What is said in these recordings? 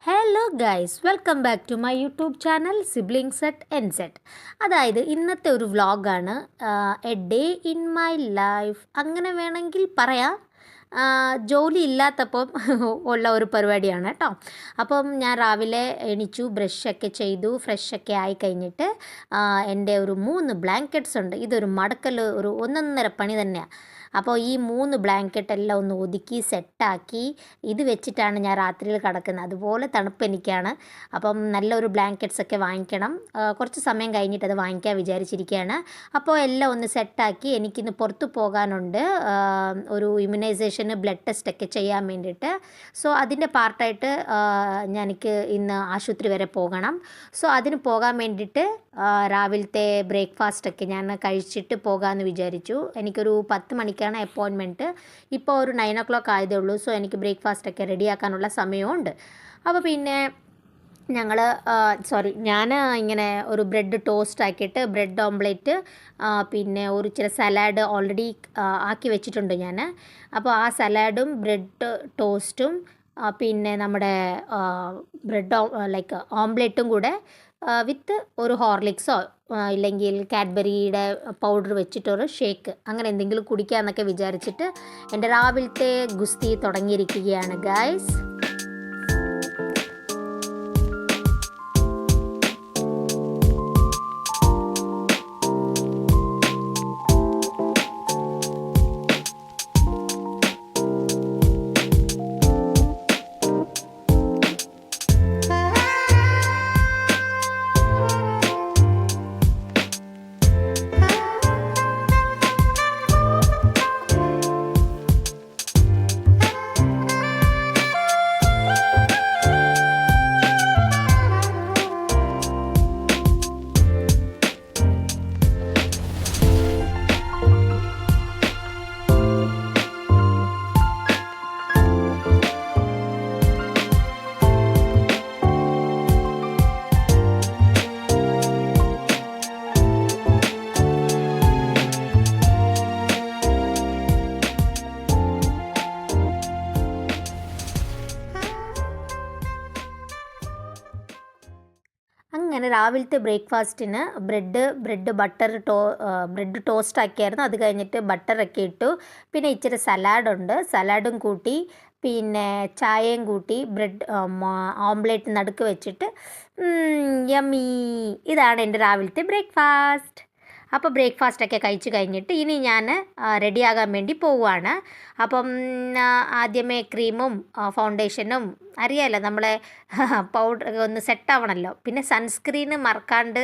Hello guys, welcome back to my YouTube channel siblings at enset. അതായത് ഇന്നത്തെ ഒരു വ്ളോഗാണ്. A day in my life അങ്ങനെ വേണമെങ്കിൽ പറയാം. ജോലി ഇല്ലാത്തപ്പം ഉള്ള ഒരു പരിപാടിയാണ് കേട്ടോ. അപ്പം ഞാൻ രാവിലെ എണീച്ചു, ബ്രഷൊക്കെ ചെയ്തു, ഫ്രഷൊക്കെ ആയി കഴിഞ്ഞിട്ട് എൻ്റെ ഒരു 3 ബ്ലാങ്കറ്റ്സ് ഉണ്ട്. ഇതൊരു മടക്കൽ ഒരു ഒന്നൊന്നര പണി തന്നെയാണ്. അപ്പോൾ ഈ 3 ബ്ലാങ്കറ്റ് എല്ലാം ഒന്ന് ഒതുക്കി സെറ്റാക്കി ഇത് വെച്ചിട്ടാണ് ഞാൻ രാത്രിയിൽ കിടക്കുന്നത്. അതുപോലെ തണുപ്പ് എനിക്കാണ്. അപ്പം നല്ലൊരു ബ്ലാങ്കറ്റ്സൊക്കെ വാങ്ങിക്കണം. കുറച്ച് സമയം കഴിഞ്ഞിട്ട് അത് വാങ്ങിക്കാൻ വിചാരിച്ചിരിക്കുകയാണ്. അപ്പോൾ എല്ലാം ഒന്ന് സെറ്റാക്കി എനിക്കിന്ന് പുറത്ത് പോകാനുണ്ട്. ഒരു ഇമ്മ്യൂണൈസേഷന് ബ്ലഡ് ടെസ്റ്റൊക്കെ ചെയ്യാൻ വേണ്ടിയിട്ട്. സോ അതിൻ്റെ പാർട്ടായിട്ട് എനിക്ക് ഇന്ന് ആശുപത്രി വരെ പോകണം. സോ അതിന് പോകാൻ വേണ്ടിയിട്ട് രാവിലത്തെ ബ്രേക്ക്ഫാസ്റ്റൊക്കെ ഞാൻ കഴിച്ചിട്ട് പോകാമെന്ന് വിചാരിച്ചു. എനിക്കൊരു 10 മണിക്കാണ് അപ്പോയിൻമെൻറ്റ്. ഇപ്പോൾ ഒരു 9 o'clock ആയതേ ഉള്ളൂ. സോ എനിക്ക് ബ്രേക്ക്ഫാസ്റ്റൊക്കെ റെഡിയാക്കാനുള്ള സമയമുണ്ട്. അപ്പോൾ പിന്നെ ഞാൻ ഇങ്ങനെ ഒരു ബ്രെഡ് ടോസ്റ്റ് ആക്കിയിട്ട് ബ്രെഡ് ഓംപ്ലേറ്റ്, പിന്നെ ഒരു ചില സലാഡ് ഓൾറെഡി ആക്കി വെച്ചിട്ടുണ്ട് ഞാൻ. അപ്പോൾ ആ സലാഡും ബ്രെഡ് ടോസ്റ്റും പിന്നെ നമ്മുടെ ബ്രെഡ് ലൈക്ക് ഓംപ്ലേറ്റും കൂടെ വിത്ത് ഒരു ഹോർലിക്സോ ഇല്ലെങ്കിൽ കാഡ്ബറിയുടെ പൗഡർ വെച്ചിട്ടൊരു ഷേക്ക് അങ്ങനെ എന്തെങ്കിലും കുടിക്കാമെന്നൊക്കെ വിചാരിച്ചിട്ട് എൻ്റെ രാവിലത്തെ ഗുസ്തി തുടങ്ങിയിരിക്കുകയാണ് ഗൈസ്. അങ്ങനെ രാവിലത്തെ ബ്രേക്ക്ഫാസ്റ്റിന് ബ്രെഡ് ടോസ്റ്റ് ആക്കിയായിരുന്നു. അത് കഴിഞ്ഞിട്ട് ബട്ടറൊക്കെ ഇട്ടു. പിന്നെ ഇച്ചിരി സലാഡും കൂട്ടി, പിന്നെ ചായയും കൂട്ടി, ബ്രെഡ് ഓംപ്ലേറ്റ് നടുക്ക് വെച്ചിട്ട് യമ്മി. ഇതാണ് എൻ്റെ രാവിലത്തെ ബ്രേക്ക്ഫാസ്റ്റ്. അപ്പോൾ ബ്രേക്ക്ഫാസ്റ്റൊക്കെ കഴിച്ച് കഴിഞ്ഞിട്ട് ഇനി ഞാൻ റെഡിയാകാൻ വേണ്ടി പോവുകയാണ്. അപ്പം ആദ്യമേ ക്രീമും ഫൗണ്ടേഷനും അറിയാമല്ലോ, നമ്മളെ പൗഡർ ഒന്ന് സെറ്റാവണമല്ലോ. പിന്നെ സൺസ്ക്രീന് മറക്കാണ്ട്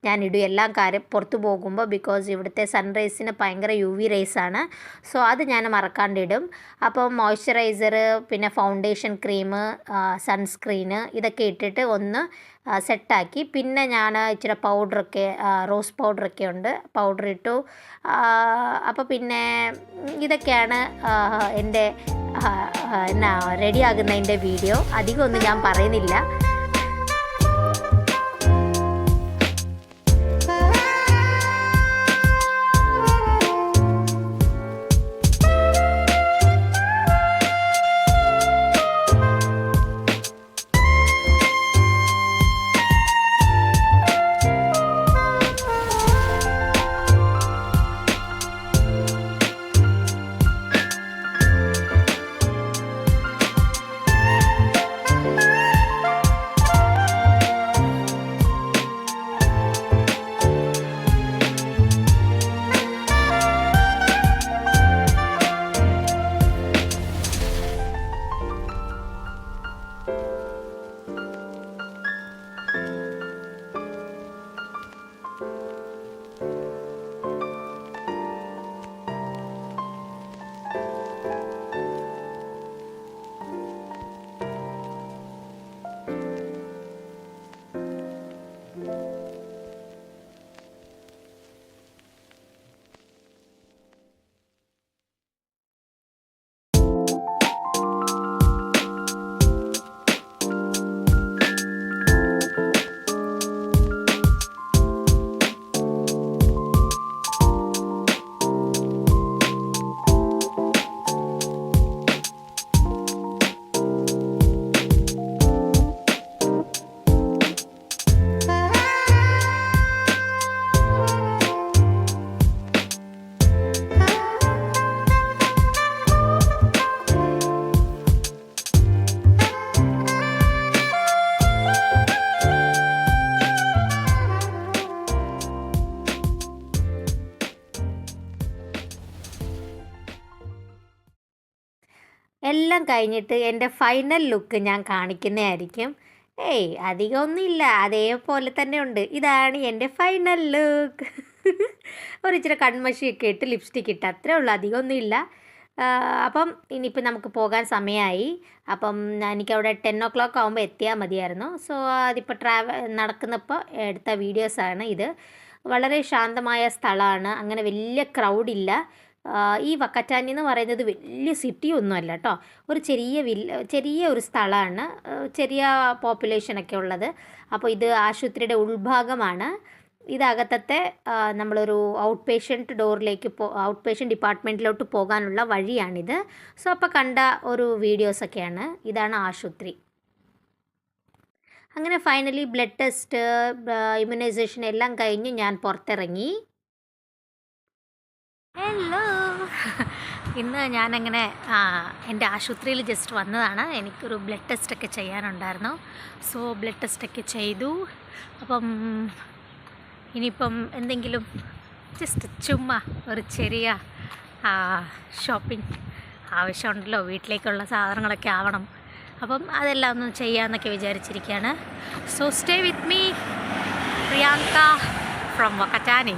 ഞാൻ ഇടും എല്ലാം കാര്യം പുറത്ത് പോകുമ്പോൾ. ബിക്കോസ് ഇവിടുത്തെ സൺറൈസിന് ഭയങ്കര UV റേസാണ്. സോ അത് ഞാൻ മറക്കാണ്ടിടും. അപ്പോൾ മോയ്സ്ചറൈസർ, പിന്നെ ഫൗണ്ടേഷൻ ക്രീം, സൺസ്ക്രീന് ഇതൊക്കെ ഇട്ടിട്ട് ഒന്ന് സെറ്റാക്കി. പിന്നെ ഞാൻ ഇച്ചിരി പൗഡറൊക്കെ റോസ് പൗഡറൊക്കെ ഉണ്ട്, പൗഡർ ഇട്ടു. അപ്പോൾ പിന്നെ ഇതൊക്കെയാണ് എൻ്റെ റെഡിയാകുന്നതിൻ്റെ വീഡിയോ. അധികമൊന്നും ഞാൻ പറയുന്നില്ല. എല്ലാം കഴിഞ്ഞിട്ട് എൻ്റെ ഫൈനൽ ലുക്ക് ഞാൻ കാണിക്കുന്നതായിരിക്കും. ഏയ് അധികമൊന്നുമില്ല, അതേപോലെ തന്നെ ഉണ്ട്. ഇതാണ് എൻ്റെ ഫൈനൽ ലുക്ക്. ഒരു ഇച്ചിരി കൺമഷിയൊക്കെ ഇട്ട് ലിപ്സ്റ്റിക് ഇട്ട് അത്രേ ഉള്ളൂ, അധികമൊന്നുമില്ല. അപ്പം ഇനിയിപ്പോൾ നമുക്ക് പോകാൻ സമയമായി. അപ്പം എനിക്കവിടെ 10 o'clock ആകുമ്പോൾ എത്തിയാൽ മതിയായിരുന്നു. സോ അതിപ്പോൾ നടക്കുന്നപ്പോൾ എടുത്ത വീഡിയോസാണ് ഇത്. വളരെ ശാന്തമായ സ്ഥലമാണ്, അങ്ങനെ വലിയ ക്രൗഡില്ല. ഈ വക്കറ്റാനി എന്ന് പറയുന്നത് വലിയ സിറ്റിയൊന്നുമല്ല കേട്ടോ, ഒരു ചെറിയ ഒരു സ്ഥലമാണ്, ചെറിയ പോപ്പുലേഷനൊക്കെ ഉള്ളത്. അപ്പോൾ ഇത് ആശുപത്രിയുടെ ഉൾഭാഗമാണ്. ഇതകത്തത്തെ നമ്മളൊരു ഔട്ട് പേഷ്യൻ്റ് ഡിപ്പാർട്ട്മെൻറ്റിലോട്ട് പോകാനുള്ള വഴിയാണിത്. സോ അപ്പോൾ കണ്ട ഒരു വീഡിയോസൊക്കെയാണ്. ഇതാണ് ആശുപത്രി. അങ്ങനെ ഫൈനലി ബ്ലഡ് ടെസ്റ്റ്, ഇമ്മ്യൂണൈസേഷൻ എല്ലാം കഴിഞ്ഞ് ഞാൻ പുറത്തിറങ്ങി. ഹലോ. ഇന്ന് ഞാനങ്ങനെ എൻ്റെ ആശുപത്രിയിൽ ജസ്റ്റ് വന്നതാണ്. എനിക്കൊരു ബ്ലഡ് ടെസ്റ്റൊക്കെ ചെയ്യാനുണ്ടായിരുന്നു. സോ ബ്ലഡ് ടെസ്റ്റൊക്കെ ചെയ്തു. അപ്പം ഇനിയിപ്പം എന്തെങ്കിലും ജസ്റ്റ് ചുമ്മാ ഒരു ചെറിയ ഷോപ്പിംഗ് ആവശ്യമുണ്ടല്ലോ, വീട്ടിലേക്കുള്ള സാധനങ്ങളൊക്കെ ആവണം. അപ്പം അതെല്ലാം ഒന്ന് ചെയ്യാമെന്നൊക്കെ വിചാരിച്ചിരിക്കുകയാണ്. So stay with me, Priyanka from വക്കറ്റാനി.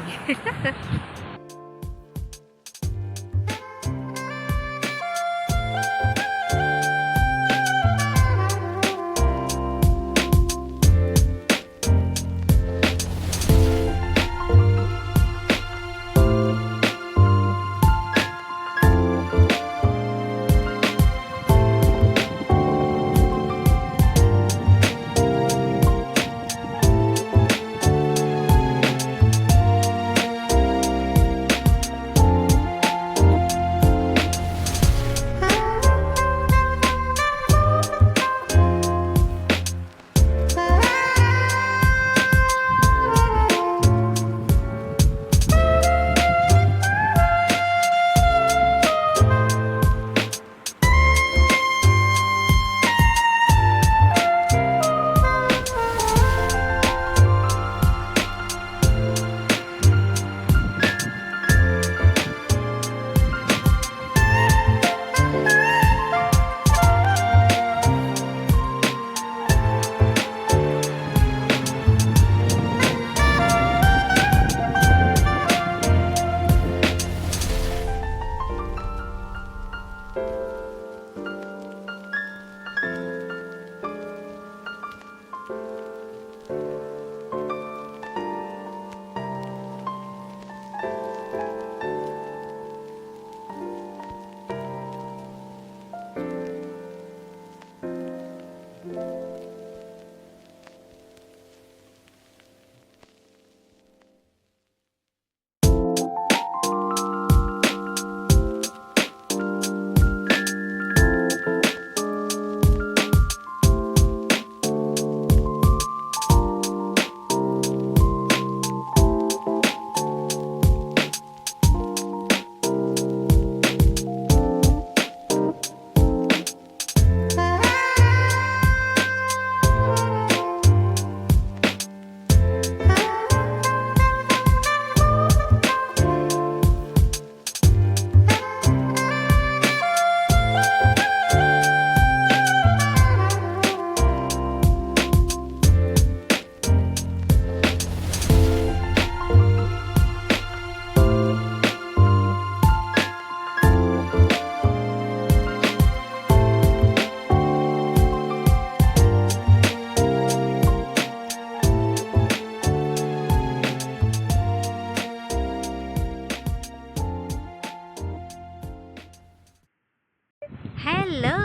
ഹലോ.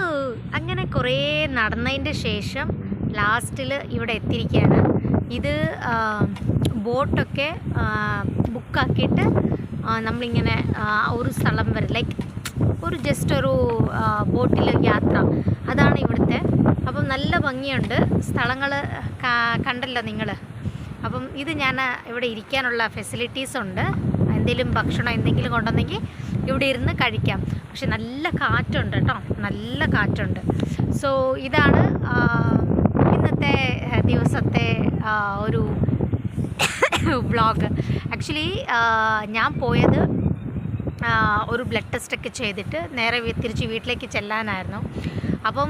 അങ്ങനെ കുറേ നടന്നതിൻ്റെ ശേഷം ലാസ്റ്റിൽ ഇവിടെ എത്തിയിരിക്കുകയാണ്. ഇത് ബോട്ടൊക്കെ ബുക്കാക്കിയിട്ട് നമ്മളിങ്ങനെ ഒരു സ്ഥലം വരെ ഒരു ജസ്റ്റ് ഒരു ബോട്ടിൽ യാത്ര, അതാണ് ഇവിടുത്തെ. അപ്പം നല്ല ഭംഗിയുണ്ട് സ്ഥലങ്ങൾ, കണ്ടല്ലോ നിങ്ങൾ. അപ്പം ഇത് ഞാൻ ഇവിടെ ഇരിക്കാനുള്ള ഫെസിലിറ്റീസ് ഉണ്ട്. എന്തെങ്കിലും ഭക്ഷണം എന്തെങ്കിലും കൊണ്ടുവന്നെങ്കിൽ ഇവിടെ ഇരുന്ന് കഴിക്കാം. പക്ഷെ നല്ല കാറ്റുണ്ട് കേട്ടോ, നല്ല കാറ്റുണ്ട്. സോ ഇതാണ് ഇന്നത്തെ ദിവസത്തെ ഒരു വ്ളോഗ്. ആക്ച്വലി ഞാൻ പോയത് ഒരു ബ്ലഡ് ടെസ്റ്റൊക്കെ ചെയ്തിട്ട് നേരെ തിരിച്ച് വീട്ടിലേക്ക് ചെല്ലാനായിരുന്നു. അപ്പം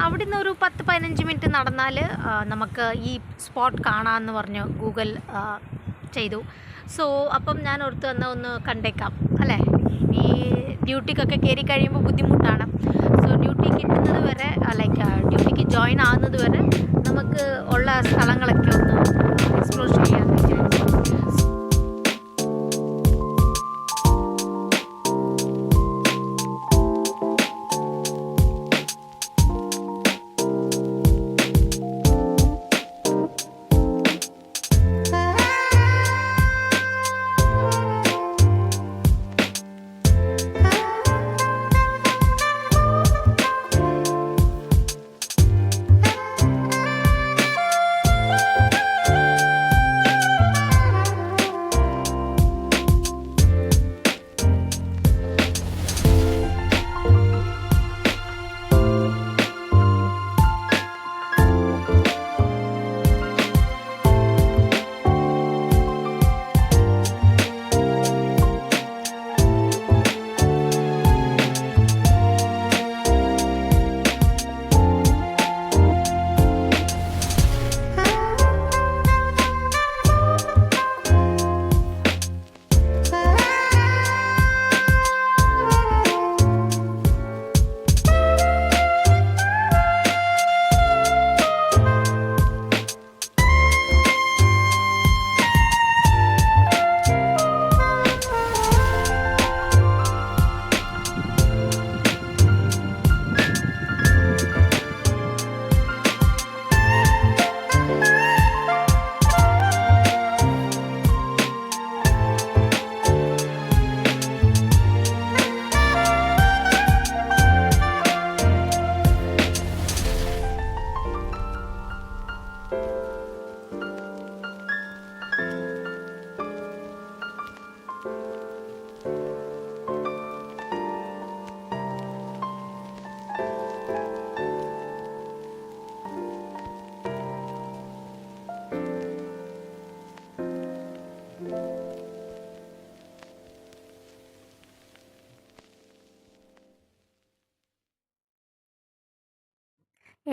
അവിടുന്ന് ഒരു 10-15 മിനിറ്റ് നടന്നാൽ നമുക്ക് ഈ സ്പോട്ട് കാണാമെന്ന് പറഞ്ഞ് ഗൂഗിൾ ചെയ്തു. സോ അപ്പം ഞാൻ ഓർത്ത് വന്നാൽ ഒന്ന് കണ്ടേക്കാം അല്ലേ, ഇനി ഡ്യൂട്ടിക്കൊക്കെ കയറി കഴിയുമ്പോൾ ബുദ്ധിമുട്ടാണ്. സോ ഡ്യൂട്ടി കിട്ടുന്നത് വരെ ലൈക്ക് ഡ്യൂട്ടിക്ക് ജോയിൻ ആകുന്നത് വരെ നമുക്ക് ഉള്ള സ്ഥലങ്ങളൊക്കെ ഒന്ന് എക്സ്പ്ലോർ ചെയ്യാമെന്ന് വിചാരിച്ചു.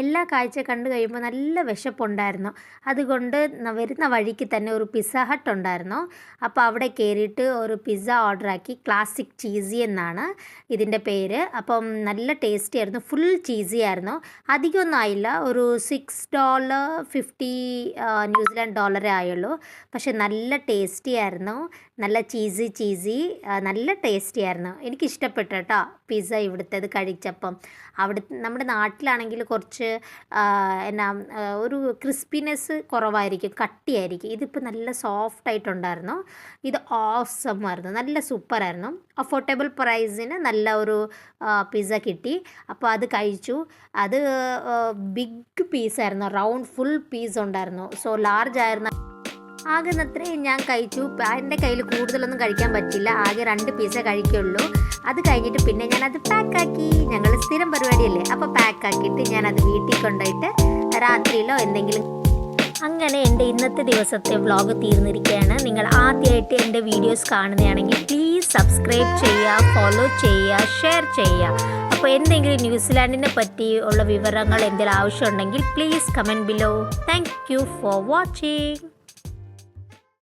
എല്ലാ കാഴ്ച കണ്ടു കഴിയുമ്പോൾ നല്ല വിശപ്പുണ്ടായിരുന്നു. അതുകൊണ്ട് വരുന്ന വഴിക്ക് തന്നെ ഒരു പിസ്സ ഹട്ട് ഉണ്ടായിരുന്നു. അപ്പോൾ അവിടെ കയറിയിട്ട് ഒരു പിസ്സ ഓർഡറാക്കി. ക്ലാസിക് ചീസി എന്നാണ് ഇതിൻ്റെ പേര്. അപ്പം നല്ല ടേസ്റ്റി ആയിരുന്നു, ഫുൾ ചീസി ആയിരുന്നു. അധികമൊന്നും ആയില്ല, ഒരു $6.50 ന്യൂസിലാൻഡ് ഡോളറേ ആയുള്ളൂ. പക്ഷെ നല്ല ടേസ്റ്റി ആയിരുന്നു, നല്ല ചീസി നല്ല ടേസ്റ്റി ആയിരുന്നു. എനിക്കിഷ്ടപ്പെട്ടു കേട്ടോ പിസ്സ ഇവിടുത്തേത് കഴിച്ചപ്പം. നമ്മുടെ നാട്ടിലാണെങ്കിൽ കുറച്ച് എന്നാ ഒരു ക്രിസ്പിനെസ് കുറവായിരിക്കും, കട്ടിയായിരിക്കും. ഇതിപ്പോൾ നല്ല സോഫ്റ്റ് ആയിട്ടുണ്ടായിരുന്നു. ഇത് ഓസമായിരുന്നു, നല്ല സൂപ്പറായിരുന്നു. അഫോർഡബിൾ പ്രൈസിന് നല്ല ഒരു പിസ്സ കിട്ടി. അപ്പോൾ അത് കഴിച്ചു. അത് ബിഗ് പീസായിരുന്നു, റൗണ്ട് ഫുൾ പീസ് ഉണ്ടായിരുന്നു. സോ ലാർജ് ആയിരുന്നു. ആകുന്നത്രയും ഞാൻ കഴിച്ചു. എൻ്റെ കയ്യിൽ കൂടുതലൊന്നും കഴിക്കാൻ പറ്റില്ല, ആകെ 2 പീസേ കഴിക്കുള്ളൂ. അത് കഴിഞ്ഞിട്ട് പിന്നെ ഞാനത് പാക്കാക്കി. ഞങ്ങൾ സ്ഥിരം പരിപാടിയല്ലേ, അപ്പോൾ പാക്കാക്കിയിട്ട് ഞാനത് വീട്ടിൽ കൊണ്ടുപോയിട്ട് രാത്രിയിലോ എന്തെങ്കിലും. അങ്ങനെ എൻ്റെ ഇന്നത്തെ ദിവസത്തെ വ്ളോഗ് തീർന്നിരിക്കുകയാണ്. നിങ്ങൾ ആദ്യമായിട്ട് എൻ്റെ വീഡിയോസ് കാണുന്നതാണെങ്കിൽ പ്ലീസ് സബ്സ്ക്രൈബ് ചെയ്യുക, ഫോളോ ചെയ്യുക, ഷെയർ ചെയ്യുക. അപ്പോൾ എന്തെങ്കിലും ന്യൂസിലാൻഡിനെ പറ്റി ഉള്ള വിവരങ്ങൾ എന്തെങ്കിലും ആവശ്യമുണ്ടെങ്കിൽ please comment below. Thank you for watching.